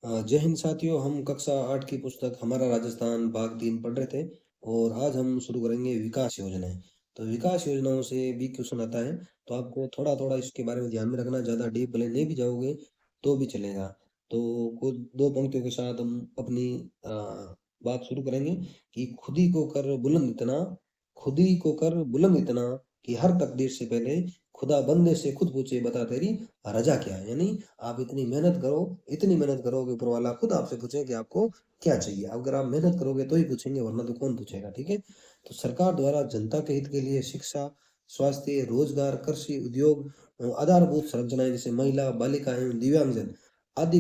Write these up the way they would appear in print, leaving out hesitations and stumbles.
जय हिंद साथियों, हम कक्षा 8 की पुस्तक हमारा राजस्थान भाग 3 पढ़ रहे थे और आज हम शुरू करेंगे विकास योजनाएं। तो विकास योजनाओं से भी क्वेश्चन आता है, तो आपको थोड़ा थोड़ा इसके बारे में ध्यान में रखना। ज़्यादा डीप भले नहीं भी जाओगे तो भी चलेगा। तो कुछ दो पंक्तियों के साथ हम अपनी बात शुरू करेंगे कि खुद ही को कर बुलंद इतना कि हर तकदीर से पहले खुदा बंदे से खुद पूछे, बता तेरी रजा क्या है। यानी आप इतनी मेहनत करो कि ऊपर वाला खुद आपसे पूछे कि आपको क्या चाहिए। अगर आप मेहनत करोगे तो ही पूछेंगे, वरना तो कौन पूछेगा। ठीक है। तो सरकार द्वारा जनता के हित के लिए शिक्षा, स्वास्थ्य, रोजगार, कृषि, उद्योग, आधारभूत संरचनाएं जैसे महिला, बालिका एवं दिव्यांगजन आदि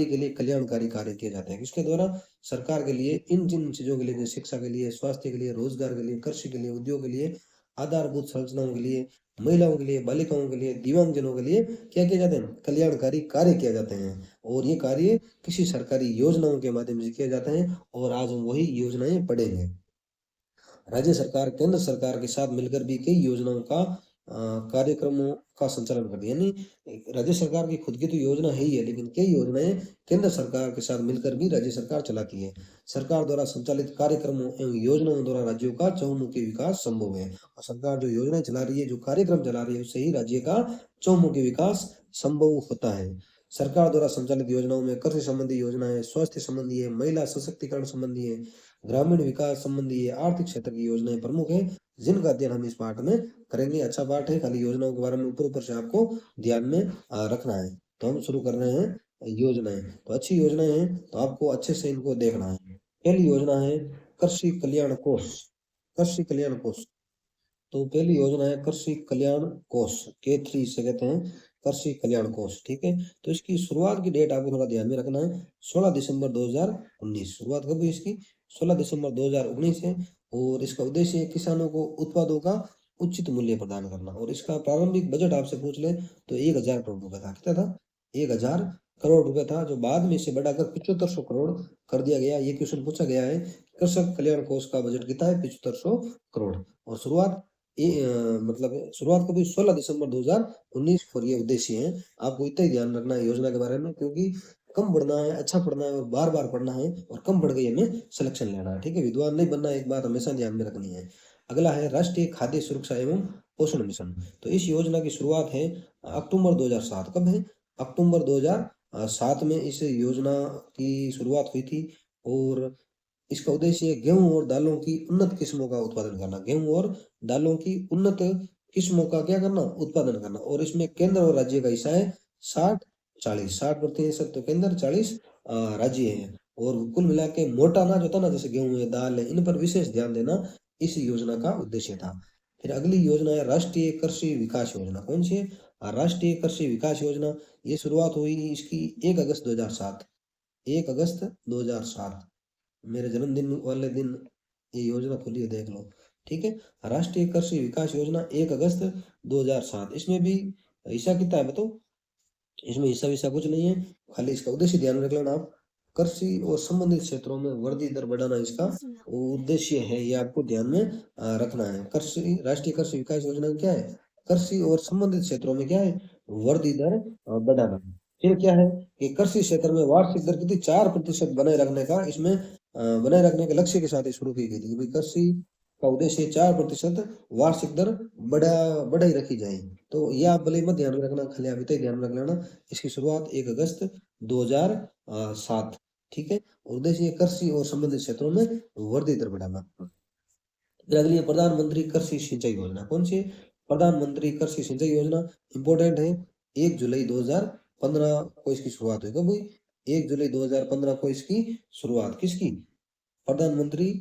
के लिए कल्याणकारी कार्य किए जाते हैं। इसके द्वारा सरकार के लिए इन जिन चीजों के लिए, जैसे शिक्षा के लिए, स्वास्थ्य के लिए, रोजगार के लिए, कृषि के लिए, उद्योग के लिए, आधारभूत संरचनाओं के लिए, महिलाओं के लिए, बालिकाओं के लिए, दिव्यांगजनों के लिए क्या किए जाते हैं? कल्याणकारी कार्य किए जाते हैं। और ये कार्य किसी सरकारी योजनाओं के माध्यम से किए जाते हैं और आज हम वही योजनाएं पढ़ेंगे। राज्य सरकार केंद्र सरकार के साथ मिलकर भी कई योजनाओं का कार्यक्रमों का संचालन करती है। यानी राज्य सरकार की खुद की तो योजना है ही है, लेकिन कई योजनाएं केंद्र सरकार के साथ मिलकर भी राज्य सरकार चलाती है। सरकार द्वारा संचालित कार्यक्रमों एवं योजनाओं द्वारा राज्यों का चहुमुखी विकास संभव है। और सरकार जो योजनाएं चला रही है, जो कार्यक्रम चला रही है, उससे ही राज्य का चहुमुखी विकास संभव होता है। सरकार द्वारा संचालित योजनाओं में कृषि संबंधी योजनाएं, स्वास्थ्य संबंधी है, महिला सशक्तिकरण संबंधी है, ग्रामीण विकास संबंधी है, आर्थिक क्षेत्र की योजनाएं प्रमुख है, जिनका अध्ययन हम इस पाठ में करेंगे। अच्छा पाठ है, खाली योजनाओं के बारे में ऊपर ऊपर से आपको ध्यान में रखना है। तो हम शुरू कर रहे हैं योजनाएं। तो अच्छी योजनाएं हैं तो आपको अच्छे से इनको देखना है। पहली योजना है कृषि कल्याण कोष। कृषि कल्याण कोष, तो पहली योजना है कृषि कल्याण कोष, K3 से कहते हैं, कृषि कल्याण कोष। ठीक है। तो इसकी शुरुआत की डेट आपको थोड़ा ध्यान में रखना है, 16 दिसंबर 2019। शुरुआत कब हुई इसकी? 16 दिसंबर 2019 है। और इसका उद्देश्य है किसानों को उत्पादों का उचित मूल्य प्रदान करना। और इसका प्रारंभिक बजट आपसे पूछ ले तो 1000 करोड़ रुपए था। कितना था? 1000 करोड़ रुपए था, जो बाद में इसे बढ़ाकर 7500 करोड़ कर दिया गया। ये क्वेश्चन पूछा गया है, कृषक कल्याण कोष का बजट कितना है? 7500 करोड़। और शुरुआत कभी 16 दिसंबर 2019 पर ये उद्देश्य है। आपको इतना ही ध्यान रखना है योजना के बारे में, क्योंकि कम पढ़ना है, अच्छा पढ़ना है और बार बार पढ़ना है, और कम पढ़ गई हमें सिलेक्शन लेना है। ठीक है, विद्वान नहीं बनना, एक बात हमेशा ध्यान में रखनी है। अगला है राष्ट्रीय खाद्य सुरक्षा एवं पोषण मिशन। तो इस योजना की शुरुआत है अक्टूबर 2007। कब है? अक्टूबर 2007 में इस योजना की शुरुआत हुई थी। और इसका उद्देश्य है गेहूं और दालों की उन्नत किस्मों का उत्पादन करना। गेहूं और दालों की उन्नत किस्मों का क्या करना? उत्पादन करना। और इसमें केंद्र और राज्य का हिस्सा है 60-40। 60% तो केंद्र, 40 राज्य है। और कुल मिला के मोटा अनाज होता ना, जैसे गेहूं है, दाल है, इन पर विशेष ध्यान देना इस योजना का उद्देश्य था। फिर अगली योजना है राष्ट्रीय कृषि विकास योजना। कौन सी है? राष्ट्रीय कृषि विकास योजना। ये शुरुआत हुई इसकी 1 अगस्त 2007। 1 अगस्त 2007, मेरे जन्मदिन वाले दिन ये योजना खुली है, देख लो। ठीक है। राष्ट्रीय कृषि विकास योजना 1 अगस्त 2007। इसमें भी हिस्सा कितना है बताओ? इसमें हिस्सा विस्सा कुछ नहीं है, खाली इसका उद्देश्य ध्यान रख लेना आप। कृषि और संबंधित क्षेत्रों में वृद्धि दर बढ़ाना इसका उद्देश्य है, ये आपको ध्यान में रखना है। कृषि राष्ट्रीय कृषि विकास योजना क्या है? कृषि और संबंधित क्षेत्रों में क्या है? वृद्धि दर बढ़ाना। फिर क्या है कि कृषि क्षेत्र में वार्षिक दर कितनी? 4% बनाए रखने का, इसमें बनाए रखने के लक्ष्य के साथ ये शुरू की गई थी। कृषि का उद्देश्य 4% वार्षिक दर बढ़ाई रखी जाए। तो ये आप भले मत ध्यान में रखना, खाली आप इतना ही ध्यान में रख लेना। इसकी शुरुआत 1 अगस्त 2007। ठीक है। उद्देश्य कृषि और संबंधित क्षेत्रों में वृद्धि दर बढ़ाना। फिर अगली है प्रधानमंत्री कृषि सिंचाई योजना। कौन सी है? प्रधानमंत्री कृषि सिंचाई योजना इंपॉर्टेंट है। 1 जुलाई 2015 को इसकी शुरुआत हुई। कब हुई? 1 जुलाई 2015 को इसकी शुरुआत किसकी? प्रधानमंत्री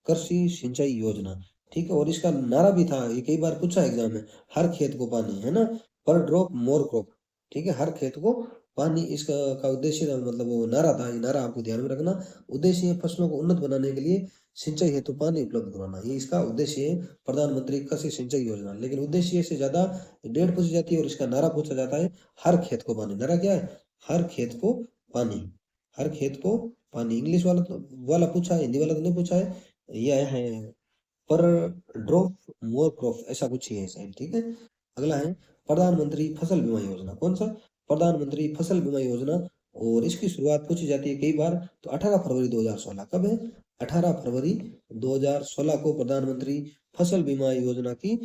कृषि सिंचाई योजना। ठीक है। और इसका नारा भी था, ये कई बार पूछा एग्जाम में, हर खेत को पानी, है ना? पर ड्रॉप मोर क्रॉप। ठीक है, हर खेत को पानी, इसका का उद्देश्य था, मतलब वो नारा था। ये नारा आपको ध्यान में रखना। उद्देश्य है फसलों को उन्नत बनाने के लिए सिंचाई हेतु पानी उपलब्ध कराना, ये इसका उद्देश्य है, प्रधानमंत्री कृषि सिंचाई योजना। लेकिन उद्देश्य से ज्यादा डेट पूछी जाती है और इसका नारा पूछा जाता है, हर खेत को पानी। नारा क्या है? हर खेत को पानी, हर खेत को पानी। इंग्लिश वाला पूछा है, हिंदी वाला तो नहीं पूछा है। यह है पर ड्रॉप मोर क्रॉप, ऐसा कुछ ही है शायद। ठीक है। अगला है प्रधानमंत्री फसल बीमा योजना। कौन सा? प्रधानमंत्री फसल बीमा योजना और इसकी शुरुआत पूछी जाती है कई बार, तो 18 फरवरी 2016 कब है? 18 फरवरी 2016 को प्रधानमंत्री फसल बीमा योजना की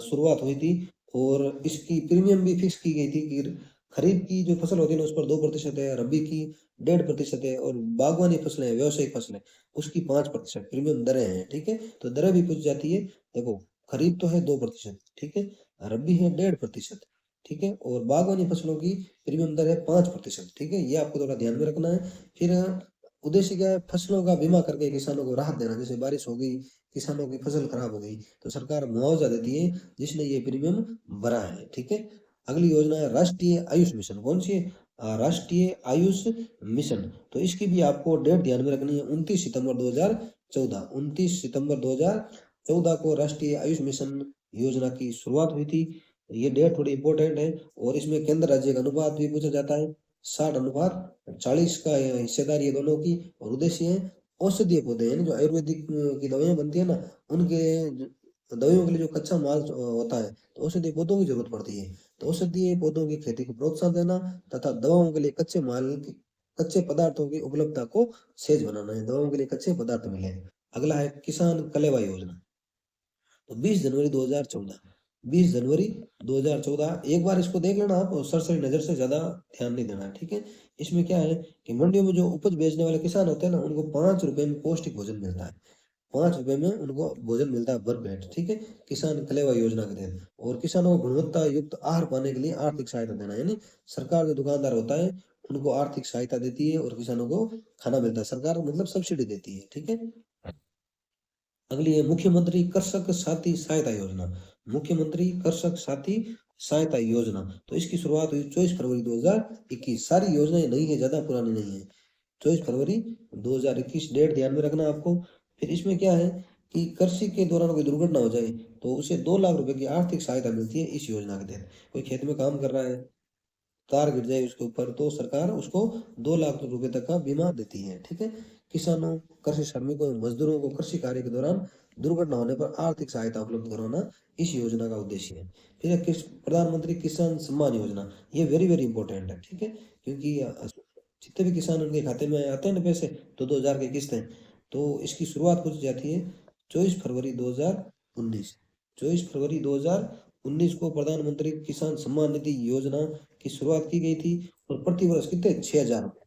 शुरुआत हुई थी और इसकी प्रीमियम भी फिक्स की गई थी कि खरीफ की जो फसल होती है ना उस पर 2% है, रबी की 1.5% है और बागवानी फसलें हैं, व्यावसायिक फसलें, उसकी 5% प्रीमियम दरें हैं, ठीक है? तो दरें भी पूछी जाती है। देखो, खरीफ तो है 2%, ठीक है? रबी है 1.5%, ठीक है? और बागवानी फसलों की प्रीमियम दर है 5%, ठीक है? ये आपको थोड़ा ध्यान में रखना है। फिर उद्देश्य क्या है? फसलों का बीमा करके किसानों को राहत देना। जैसे बारिश हो गई, किसानों की फसल खराब हो गई, तो सरकार मुआवजा देती है जिसने ये प्रीमियम भरा है, ठीक है? अगली योजना है राष्ट्रीय आयुष मिशन। कौन सी है? राष्ट्रीय आयुष मिशन। तो इसकी भी आपको डेट ध्यान में रखनी है, 29 सितंबर 2014। 29 सितंबर 2014 को राष्ट्रीय आयुष मिशन योजना की शुरुआत हुई थी। ये डेट थोड़ी इंपॉर्टेंट है और इसमें केंद्र राज्य का अनुपात भी पूछा जाता है। 60:40 का हिस्सेदारी है दोनों की। और उद्देश्य है औषधीय पौधे, यानी जो आयुर्वेदिक की दवाइयां बनती है ना, उनके दवाइयों के लिए जो कच्चा माल होता है, तो औषधीय पौधों की जरूरत पड़ती है। तो औषधीय पौधों की खेती को प्रोत्साहन देना तथा दवाओं के लिए कच्चे पदार्थों की उपलब्धता को सहज बनाना है, दवाओं के लिए कच्चे पदार्थ मिले। अगला है किसान कलेवा योजना। तो 20 जनवरी 2014, 20 जनवरी 2014, एक बार इसको देख लेना आप और सरसरी नजर से ज्यादा ध्यान नहीं देना है, ठीक है? इसमें क्या है कि मंडियों में जो उपज बेचने वाले किसान होते हैं ना, उनको 5 रुपए में पौष्टिक भोजन मिलता है। 5 रुपए में उनको भोजन मिलता है भर पेट, ठीक है? किसान कलेवा योजना के तहत। और किसानों को गुणवत्ता युक्त आहार पाने के लिए आर्थिक सहायता देना, यानी सरकार जो दुकानदार होता है उनको आर्थिक सहायता देती है और किसानों को खाना मिलता है, सरकार मतलब सब्सिडी देती है, ठीक है? अगली है मुख्यमंत्री कृषक साथी सहायता योजना। मुख्यमंत्री कृषक साथी सहायता योजना, तो इसकी शुरुआत हुई 24 फरवरी 2021। सारी योजनाएं नई है, ज्यादा पुरानी नहीं है। 24 फरवरी 2021 डेट ध्यान में रखना आपको। फिर इसमें क्या है कि कृषि के दौरान कोई दुर्घटना हो जाए तो उसे 2 लाख रुपए की आर्थिक सहायता मिलती है इस योजना के तहत। कोई खेत में काम कर रहा है, तार गिर जाए उसके ऊपर, तो सरकार उसको 2 लाख रुपए तक का बीमा देती है, ठीक है? किसानों, कृषि श्रमिकों एवं मजदूरों को कृषि कार्य के दौरान दुर्घटना होने पर आर्थिक सहायता उपलब्ध कराना इस योजना का उद्देश्य है। फिर है प्रधानमंत्री किसान सम्मान योजना। ये वेरी वेरी इंपॉर्टेंट है, ठीक है? क्योंकि जितने भी किसान उनके खाते में आते हैं ना पैसे, तो 2,000 की किस्तें, तो इसकी शुरुआत हो जाती है 24 फरवरी 2019। 24 फरवरी 2019 को प्रधानमंत्री किसान सम्मान निधि योजना की शुरुआत की गई थी। और प्रति वर्ष कितने? 6,000 रुपये।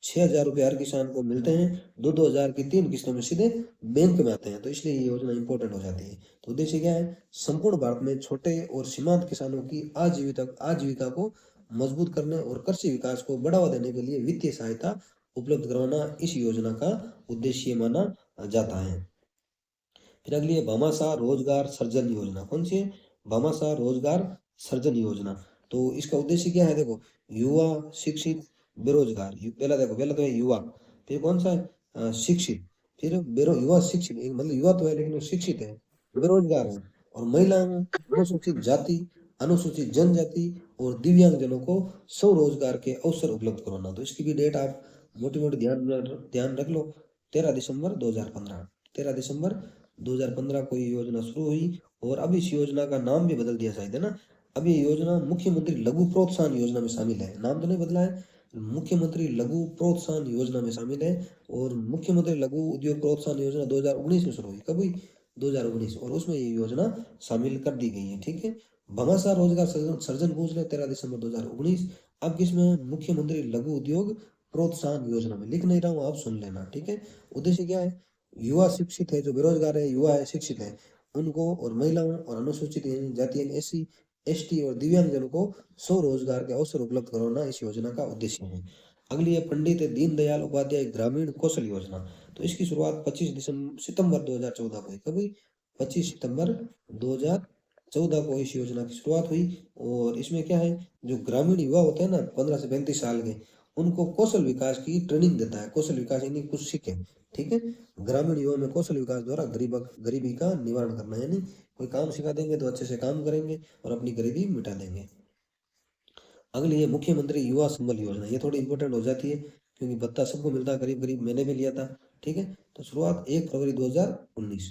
6,000 रुपये हर किसान को मिलते हैं। 2-2 हजार की 3 किस्तों में सीधे बैंक में आते हैं, तो इसलिए ये योजना इंपॉर्टेंट हो जाती है। तो उद्देश्य क्या है? संपूर्ण भारत में छोटे और सीमांत किसानों की आजीविका को मजबूत करने और कृषि विकास को बढ़ावा देने के लिए वित्तीय सहायता उपलब्ध करवाना इस योजना का उद्देश्य माना जाता है। फिर अगली है भामाशाह रोजगार सृजन योजना। कौन सी है? भामाशाह रोजगार सृजन योजना। तो इसका उद्देश्य क्या है? देखो, युवा, शिक्षित, बेरोजगार। पहला तो है युवा, फिर कौन सा है? शिक्षित, फिर युवा शिक्षित, मतलब युवा तो है लेकिन वो शिक्षित है, बेरोजगार है। और महिलाओं, अनुसूचित जाति, अनुसूचित जनजाति और दिव्यांग जनों को स्वरोजगार के अवसर उपलब्ध कराना। तो इसकी भी डेट आप मोटी मोटी ध्यान रख लो। 13 दिसंबर 2015, 13 दिसंबर 2015 को ये योजना शुरू हुई। और अब इस योजना का नाम भी बदल दिया शायद, है ना? अब ये योजना मुख्यमंत्री लघु प्रोत्साहन योजना में शामिल है। नाम तो नहीं बदला है, मुख्यमंत्री लघु प्रोत्साहन योजना में शामिल है। और मुख्यमंत्री लघु उद्योग प्रोत्साहन योजना 2019 में शुरू हुई। कब हुई? 2019। और उसमें ये योजना शामिल कर दी गई है, ठीक है? भामाशाह रोजगार सर्जन पूछ ले, 13 दिसंबर 2019। अब किसमें? मुख्यमंत्री लघु उद्योग प्रोत्साहन योजना में। लिख नहीं रहा हूँ, आप सुन लेना, ठीक है? उद्देश्य क्या है? युवा शिक्षित है, जो बेरोजगार है, युवा है, शिक्षित है, उनको, और महिलाओं और अनुसूचित जाति यानी SC ST और दिव्यांग जनों को स्वरोजगार के अवसर उपलब्ध करवाना इस योजना का उद्देश्य है। अगली है पंडित दीनदयाल उपाध्याय ग्रामीण कौशल योजना। तो इसकी शुरुआत 25 सितंबर 2014 को हुई। कब हुई? 25 सितंबर 2014 को इस योजना की शुरुआत हुई। और इसमें क्या है? जो ग्रामीण युवा होते हैं ना, 15 से 35 साल के, उनको कौशल विकास की ट्रेनिंग देता है। कौशल विकास यानी कुछ सीखे, ठीक है? ग्रामीण युवा में कौशल विकास द्वारा गरीबी का निवारण करना, यानी कोई काम सिखा देंगे तो अच्छे से काम करेंगे और अपनी गरीबी मिटा देंगे। अगली है मुख्यमंत्री युवा संबल योजना। ये थोड़ी इंपॉर्टेंट हो जाती है क्योंकि भत्ता सबको मिलता है, करीब करीब मैंने भी लिया था, ठीक है? तो शुरुआत 1 फरवरी 2019,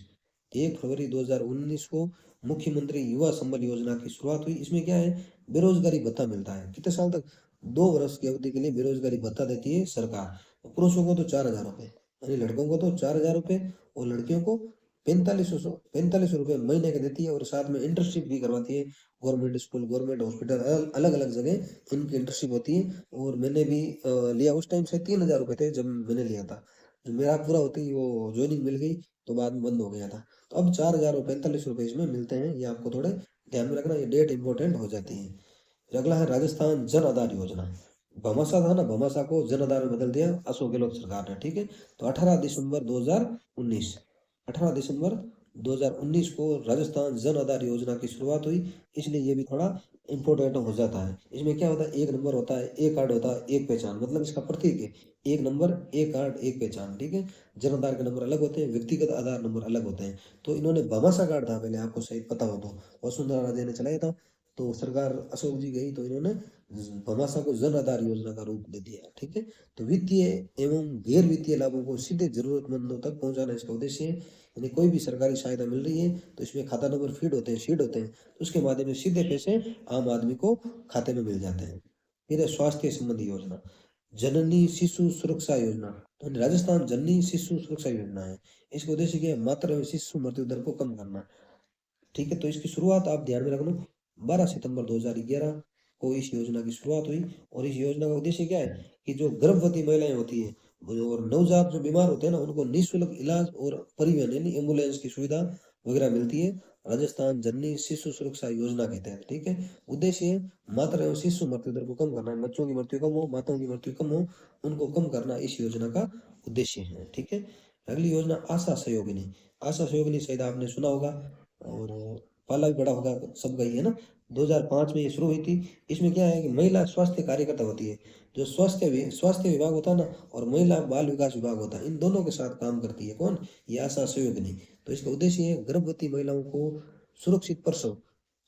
1 फरवरी 2019 को मुख्यमंत्री युवा संबल योजना की शुरुआत हुई। इसमें क्या है? बेरोजगारी भत्ता मिलता है, कितने साल तक? 2 वर्ष की अवधि के लिए बेरोजगारी भत्ता देती है सरकार। पुरुषों को तो 4,000 रुपए, यानी लड़कों को तो 4,000 रुपए और लड़कियों को 4500 रुपए महीने के देती है। और साथ में इंटर्नशिप भी करवाती है। गवर्नमेंट स्कूल, गवर्नमेंट हॉस्पिटल, अलग अलग जगह इनकी इंटर्नशिप होती है। और मैंने भी लिया, उस टाइम से 3,000 रुपए थे जब मैंने लिया था। जब मेरा पूरा होते ही वो ज्वाइनिंग मिल गई तो बाद में बंद हो गया था। तो अब 4,000 और 45 रुपए इसमें मिलते हैं। ये आपको थोड़े ध्यान में रखना, ये डेट इंपॉर्टेंट हो जाती है। फिर अगला है राजस्थान जन आधार योजना। भामाशाह था ना, भामाशाह को जन आधार में बदल दिया अशोक गहलोत सरकार ने, ठीक है। तो 18 दिसंबर 2019, 18 दिसंबर 2019 को राजस्थान जन आधार योजना की शुरुआत हुई। इसलिए ये भी थोड़ा इंपॉर्टेंट हो जाता है। इसमें क्या होता है, एक नंबर होता है, एक कार्ड होता है, एक पहचान, मतलब इसका प्रतीक है एक नंबर, एक कार्ड, एक पहचान, ठीक है। जन आधार के नंबर अलग होते हैं, व्यक्तिगत आधार नंबर अलग होते हैं। तो इन्होंने भामाशाह कार्ड था पहले, आपको शायद पता हो तो, वसुंधरा राजे ने चलाया था। तो सरकार अशोक जी गई तो इन्होंने भामाशाह को जन आधार योजना का रूप दे दिया, ठीक है। तो वित्तीय एवं गैर वित्तीय लाभों को सीधे जरूरतमंदों तक पहुंचाना इसका उद्देश्य है। यानी कोई भी सरकारी सहायता मिल रही है तो इसमें खाता नंबर फीड होते हैं, शीड होते हैं, तो उसके माध्यम से सीधे पैसे आम आदमी को खाते में मिल जाते हैं। फिर है स्वास्थ्य संबंधी योजना, जननी शिशु सुरक्षा योजना। तो राजस्थान जननी शिशु सुरक्षा योजना है। इसका उद्देश्य क्या है, मातृ एवं शिशु मृत्यु दर को कम करना, ठीक है। तो इसकी शुरुआत आप ध्यान में रखना, 12 सितंबर 2011 को इस योजना की शुरुआत हुई। और इस योजना का उद्देश्य क्या है कि जो गर्भवती महिलाएं होती हैं और नवजात जो बीमार होते हैं ना, उनको निःशुल्क इलाज और परिवहन यानी एम्बुलेंस की सुविधा वगैरह मिलती है राजस्थान जननी शिशु सुरक्षा योजना के तहत, ठीक है। उद्देश्य है मातृ एवं शिशु मृत्यु दर को कम करना है, बच्चों की मृत्यु कम हो, माताओं की मृत्यु कम हो, उनको कम करना इस योजना का उद्देश्य है, ठीक है। अगली योजना आशा सहयोगिनी। आशा सहयोगिनी शायद आपने सुना होगा और पाला भी बड़ा होगा सबका ही, है ना। 2005 में ये शुरू हुई थी। इसमें क्या है कि महिला स्वास्थ्य कार्यकर्ता होती है, जो स्वास्थ्य विभाग होता है ना, और महिला बाल विकास विभाग होता है, इन दोनों के साथ काम करती है कौन, ये आशा सहयोगिनी। तो इसका उद्देश्य है गर्भवती महिलाओं को सुरक्षित प्रसव,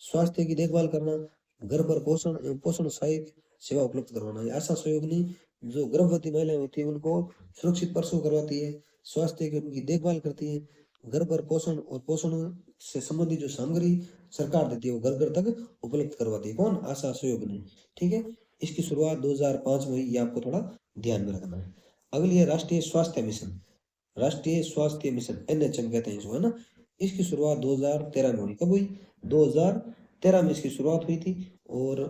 स्वास्थ्य की देखभाल करना, घर पर पोषण एवं पोषण सहायक सेवा उपलब्ध करवाना। ये आशा सहयोगिनी जो गर्भवती महिलाएं होती है उनको सुरक्षित प्रसव करवाती है, स्वास्थ्य की उनकी देखभाल करती है, घर पर पोषण और पोषण से संबंधित जो सामग्री सरकार देती है वो घर घर तक उपलब्ध करवाती है कौन, आशा सहयोगिनी, ठीक है। इसकी शुरुआत 2005 में हुई, ये आपको थोड़ा ध्यान में रखना है। अगली है राष्ट्रीय स्वास्थ्य मिशन। राष्ट्रीय स्वास्थ्य मिशन NHM कहते हैं इसको, है ना। इसकी शुरुआत 2013 में हुई। कब हुई, 2013 में इसकी शुरुआत हुई थी। और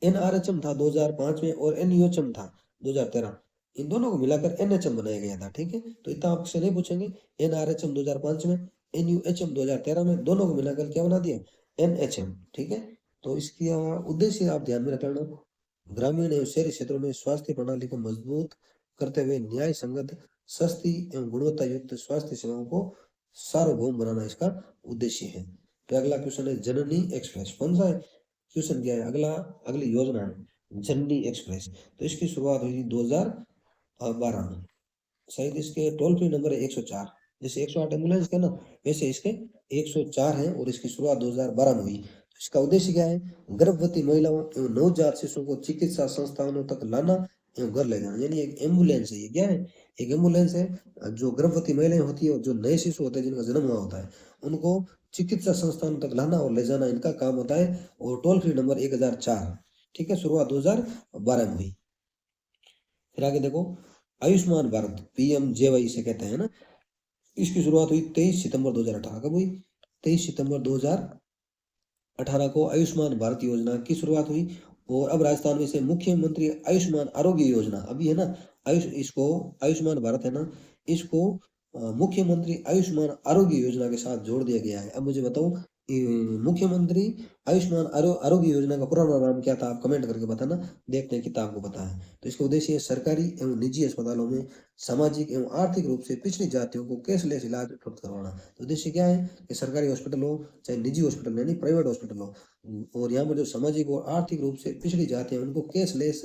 NRHM था 2005 में और NUHM था 2013, इन दोनों को मिलाकर NHM बनाया गया था, ठीक है। तो इतना आपसे नहीं पूछेंगे, NRHM 2005 में, NUHM 2013 में, दोनों को मिलाकर क्या बना दिया, NHM, ठीक है। तो इसकी उद्देश्य आप ध्यान में रखना, ग्रामीण एवं शहरी क्षेत्रों में स्वास्थ्य प्रणाली को मजबूत करते हुए न्याय संगत, सस्ती एवं गुणवत्ता युक्त स्वास्थ्य सेवाओं को सार्वभौम बनाना इसका उद्देश्य है। तो अगला क्वेश्चन है जननी एक्सप्रेस। कौन सा है क्वेश्चन, क्या है अगला, अगली योजना है जननी एक्सप्रेस। तो इसकी शुरुआत हुई 2012 में। शायद इसके टोल फ्री नंबर है 104, जैसे 108 एम्बुलेंस के ना, वैसे इसके 104 है। और इसकी शुरुआत 2012 में हुई। तो इसका उद्देश्य क्या है, गर्भवती महिलाओं एवं नवजात शिशुओं को चिकित्सा संस्थानों तक लाना एवं घर ले जाना, यानी एक एम्बुलेंस है। ये क्या है, एक एम्बुलेंस है। जो गर्भवती महिलाएं होती है और जो नए शिशु होते हैं जिनका जन्म हुआ होता है, उनको चिकित्सा संस्थानों तक लाना और ले जाना इनका काम होता है। और टोल फ्री नंबर 1004, ठीक है, शुरुआत 2012 में हुई। फिर आगे देखो, आयुष्मान भारत PMJY इसे कहते हैं ना। इसकी शुरुआत हुई 23 सितंबर 2018। कब हुई, 23 सितंबर 2018 को आयुष्मान भारत योजना की शुरुआत हुई। और अब राजस्थान में से मुख्यमंत्री आयुष्मान आरोग्य योजना अभी है ना, इसको आयुष्मान भारत है ना, इसको मुख्यमंत्री आयुष्मान आरोग्य योजना के साथ जोड़ दिया गया है। अब मुझे बताओ, मुख्यमंत्री आयुष्मान आरोग्य योजना का पुराना नाम क्या था, आप कमेंट करके बताना, देखते हैं कितना आपको पता है। तो इसका उद्देश्य है सरकारी एवं निजी अस्पतालों में सामाजिक एवं आर्थिक रूप से पिछड़ी जातियों को कैशलेस इलाज उपलब्ध करवाना। तो उद्देश्य क्या है कि सरकारी हॉस्पिटल हो चाहे निजी हॉस्पिटल यानी प्राइवेट हॉस्पिटल हो, और यहाँ पर जो सामाजिक और आर्थिक रूप से पिछड़ी जाति है उनको कैशलेस